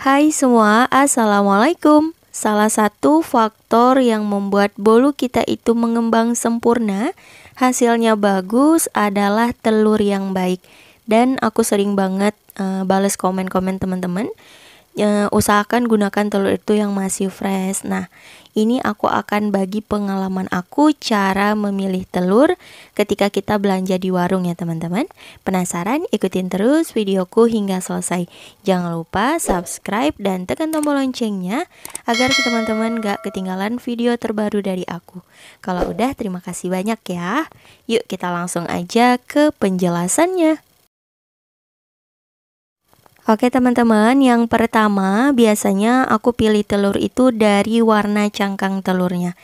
Hai semua, Assalamualaikum. Salah satu faktor yang membuat bolu kita itu mengembang sempurna, hasilnya bagus adalah telur yang baik. Dan aku sering banget bales komen-komen teman-teman. Usahakan gunakan telur itu yang masih fresh. Nah, ini aku akan bagi pengalaman aku cara memilih telur ketika kita belanja di warung ya teman-teman. Penasaran? Ikutin terus videoku hingga selesai. Jangan lupa subscribe dan tekan tombol loncengnya agar teman-teman gak ketinggalan video terbaru dari aku. Kalau udah, terima kasih banyak ya. Yuk kita langsung aja ke penjelasannya. Oke teman-teman, yang pertama biasanya aku pilih telur itu dari warna cangkang telurnya.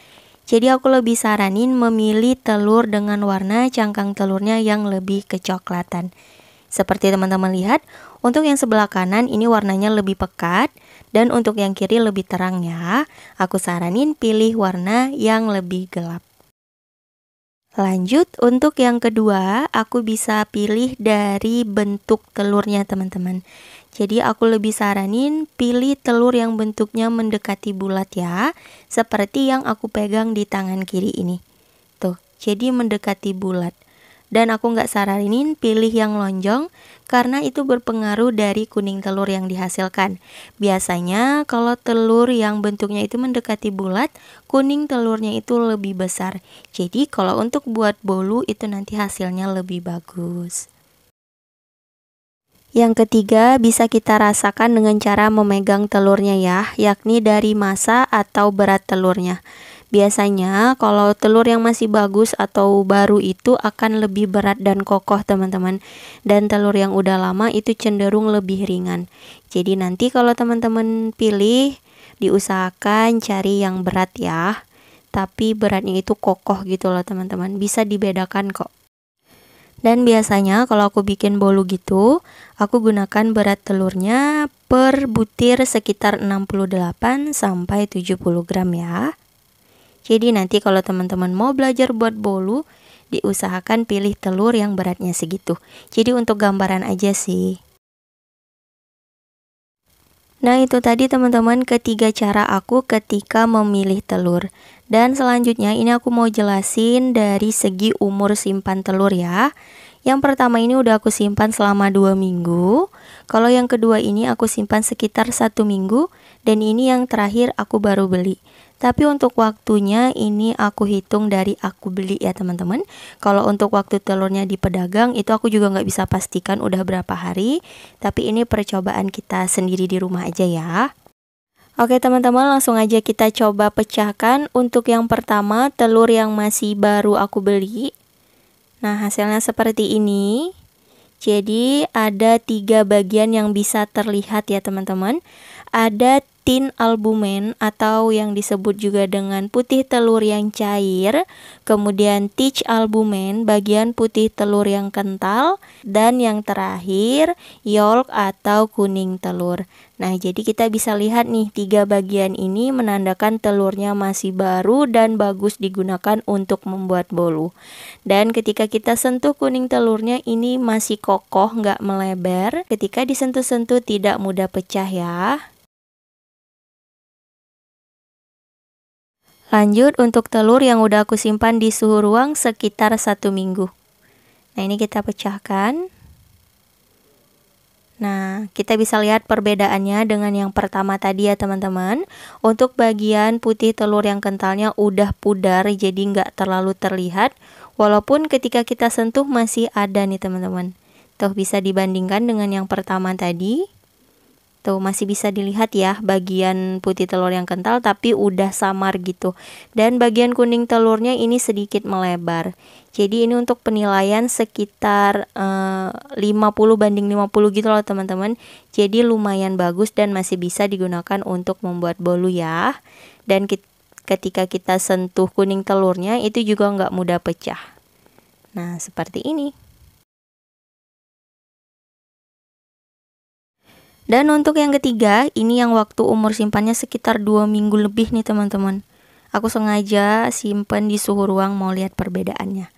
Jadi aku lebih saranin memilih telur dengan warna cangkang telurnya yang lebih kecoklatan. Seperti teman-teman lihat, untuk yang sebelah kanan ini warnanya lebih pekat, dan untuk yang kiri lebih terang ya. Aku saranin pilih warna yang lebih gelap. Lanjut, untuk yang kedua, aku bisa pilih dari bentuk telurnya teman-teman. Jadi aku lebih saranin pilih telur yang bentuknya mendekati bulat ya, seperti yang aku pegang di tangan kiri ini. Tuh, jadi mendekati bulat. Dan aku nggak saranin pilih yang lonjong, karena itu berpengaruh dari kuning telur yang dihasilkan. Biasanya kalau telur yang bentuknya itu mendekati bulat, kuning telurnya itu lebih besar. Jadi kalau untuk buat bolu itu nanti hasilnya lebih bagus. Yang ketiga bisa kita rasakan dengan cara memegang telurnya ya, yakni dari massa atau berat telurnya. Biasanya kalau telur yang masih bagus atau baru itu akan lebih berat dan kokoh teman-teman. Dan telur yang udah lama itu cenderung lebih ringan. Jadi nanti kalau teman-teman pilih, diusahakan cari yang berat ya. Tapi beratnya itu kokoh gitu loh teman-teman, bisa dibedakan kok. Dan biasanya kalau aku bikin bolu gitu, aku gunakan berat telurnya per butir sekitar 68 sampai 70 gram ya. Jadi nanti kalau teman-teman mau belajar buat bolu, diusahakan pilih telur yang beratnya segitu. Jadi untuk gambaran aja sih. Nah itu tadi teman-teman ketiga cara aku ketika memilih telur. Dan selanjutnya ini aku mau jelasin dari segi umur simpan telur ya. Yang pertama ini udah aku simpan selama 2 minggu. Kalau yang kedua ini aku simpan sekitar 1 minggu. Dan ini yang terakhir aku baru beli. Tapi untuk waktunya ini aku hitung dari aku beli ya teman-teman. Kalau untuk waktu telurnya di pedagang itu aku juga nggak bisa pastikan udah berapa hari. Tapi ini percobaan kita sendiri di rumah aja ya. Oke teman-teman, langsung aja kita coba pecahkan. Untuk yang pertama telur yang masih baru aku beli. Nah hasilnya seperti ini. Jadi ada 3 bagian yang bisa terlihat ya teman-teman. Ada tin albumen atau yang disebut juga dengan putih telur yang cair, kemudian titch albumen bagian putih telur yang kental, dan yang terakhir yolk atau kuning telur. Nah jadi kita bisa lihat nih 3 bagian ini menandakan telurnya masih baru dan bagus digunakan untuk membuat bolu. Dan ketika kita sentuh kuning telurnya ini masih kokoh, nggak melebar. Ketika disentuh-sentuh tidak mudah pecah ya. Lanjut untuk telur yang udah aku simpan di suhu ruang sekitar 1 minggu. Nah ini kita pecahkan. Nah kita bisa lihat perbedaannya dengan yang pertama tadi ya teman-teman. Untuk bagian putih telur yang kentalnya udah pudar jadi nggak terlalu terlihat. Walaupun ketika kita sentuh masih ada nih teman-teman. Tuh bisa dibandingkan dengan yang pertama tadi. Tuh masih bisa dilihat ya bagian putih telur yang kental tapi udah samar gitu. Dan bagian kuning telurnya ini sedikit melebar. Jadi ini untuk penilaian sekitar 50 banding 50 gitu loh teman-teman. Jadi lumayan bagus dan masih bisa digunakan untuk membuat bolu ya. Dan ketika kita sentuh kuning telurnya itu juga nggak mudah pecah. Nah seperti ini. Dan untuk yang ketiga, ini yang waktu umur simpannya sekitar 2 minggu lebih nih teman-teman. Aku sengaja simpan di suhu ruang mau lihat perbedaannya.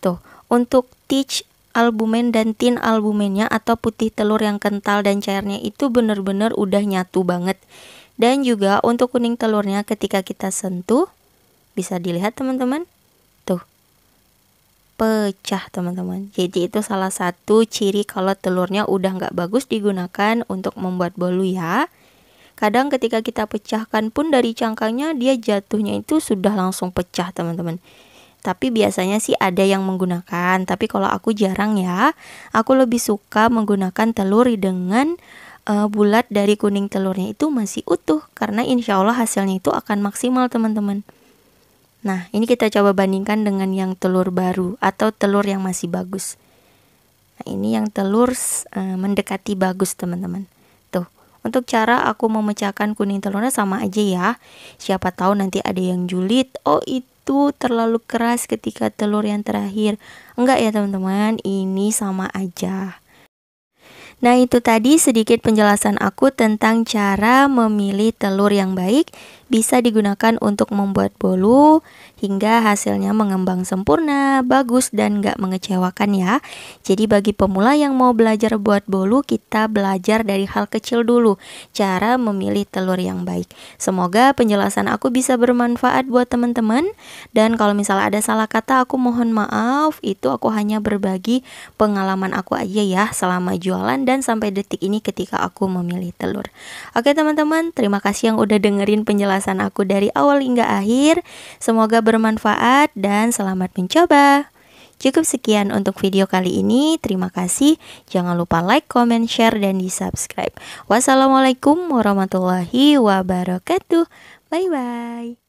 Tuh, untuk titch albumen dan tin albumennya atau putih telur yang kental dan cairnya itu bener-bener udah nyatu banget. Dan juga untuk kuning telurnya ketika kita sentuh, bisa dilihat teman-teman, tuh pecah teman-teman. Jadi itu salah satu ciri kalau telurnya udah nggak bagus digunakan untuk membuat bolu ya. Kadang ketika kita pecahkan pun dari cangkangnya, dia jatuhnya itu sudah langsung pecah teman-teman. Tapi biasanya sih ada yang menggunakan, tapi kalau aku jarang ya. Aku lebih suka menggunakan telur dengan bulat dari kuning telurnya itu masih utuh, karena insya Allah hasilnya itu akan maksimal teman-teman. Nah, ini kita coba bandingkan dengan yang telur baru atau telur yang masih bagus. Nah, ini yang telur mendekati bagus teman-teman. Tuh, untuk cara aku memecahkan kuning telurnya sama aja ya. Siapa tahu nanti ada yang julid, oh itu terlalu keras ketika telur yang terakhir. Enggak ya teman-teman, ini sama aja. Nah, itu tadi sedikit penjelasan aku tentang cara memilih telur yang baik bisa digunakan untuk membuat bolu hingga hasilnya mengembang sempurna, bagus dan gak mengecewakan ya. Jadi bagi pemula yang mau belajar buat bolu, kita belajar dari hal kecil dulu, cara memilih telur yang baik. Semoga penjelasan aku bisa bermanfaat buat teman-teman, dan kalau misalnya ada salah kata aku mohon maaf, itu aku hanya berbagi pengalaman aku aja ya selama jualan dan sampai detik ini ketika aku memilih telur. Oke teman-teman, terima kasih yang udah dengerin penjelasan aku dari awal hingga akhir. Semoga bermanfaat dan selamat mencoba. Cukup sekian untuk video kali ini. Terima kasih. Jangan lupa like, comment, share, dan di subscribe. Wassalamualaikum warahmatullahi wabarakatuh. Bye bye.